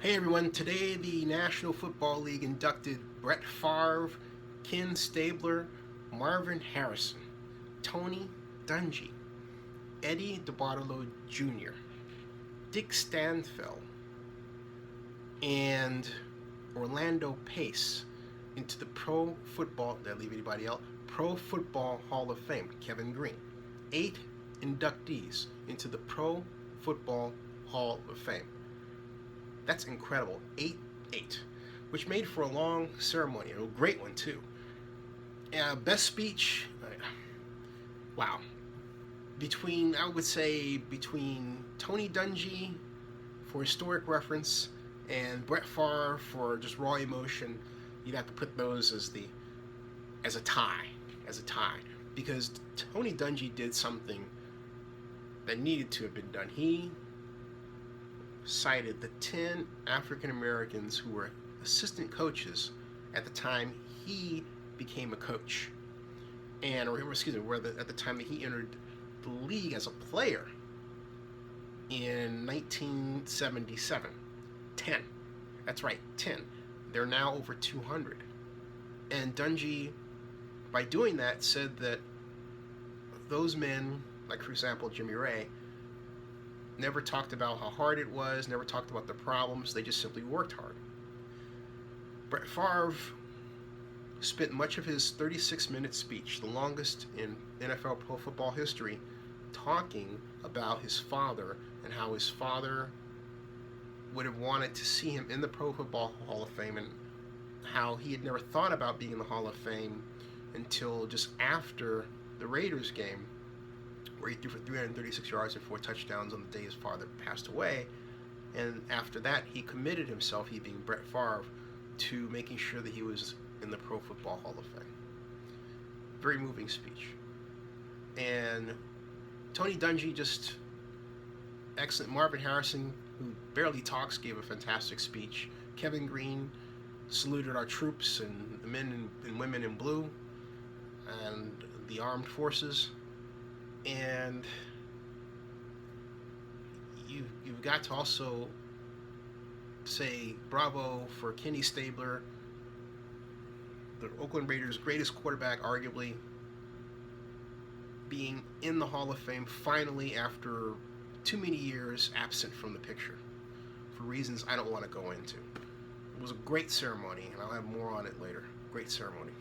Hey everyone, today the National Football League inducted Brett Farve, Ken Stabler, Marvin Harrison, Tony Dungy, Eddie DeBartolo Jr., Dick Stanfill, and Orlando Pace into the did I leave anybody else? Pro Football Hall of Fame, Kevin Green. 8 inductees into the Pro Football Hall of Fame. That's incredible. 8, which made for a long ceremony, a great one too. Best speech, wow. I would say between Tony Dungy for historic reference and Brett Favre for just raw emotion, you'd have to put those as a tie, because Tony Dungy did something that needed to have been done. He cited the 10 African Americans who were assistant coaches at the time he became a coach, at the time that he entered the league as a player in 1977. 10. That's right, 10. They're now over 200. And Dungy, by doing that, said that those men, like for example Jimmy Ray, never talked about how hard it was, never talked about the problems, they just simply worked hard. Brett Favre spent much of his 36-minute speech, the longest in NFL pro football history, talking about his father and how his father would have wanted to see him in the Pro Football Hall of Fame, and how he had never thought about being in the Hall of Fame until just after the Raiders game, where he threw for 336 yards and 4 touchdowns on the day his father passed away. And after that, he committed himself, he being Brett Favre, to making sure that he was in the Pro Football Hall of Fame. Very moving speech. And Tony Dungy, just excellent. Marvin Harrison, who barely talks, gave a fantastic speech. Kevin Green saluted our troops and the men and women in blue and the armed forces. And you've got to also say bravo for Kenny Stabler, the Oakland Raiders' greatest quarterback, arguably, being in the Hall of Fame finally after too many years absent from the picture for reasons I don't want to go into. It was a great ceremony, and I'll have more on it later. Great ceremony.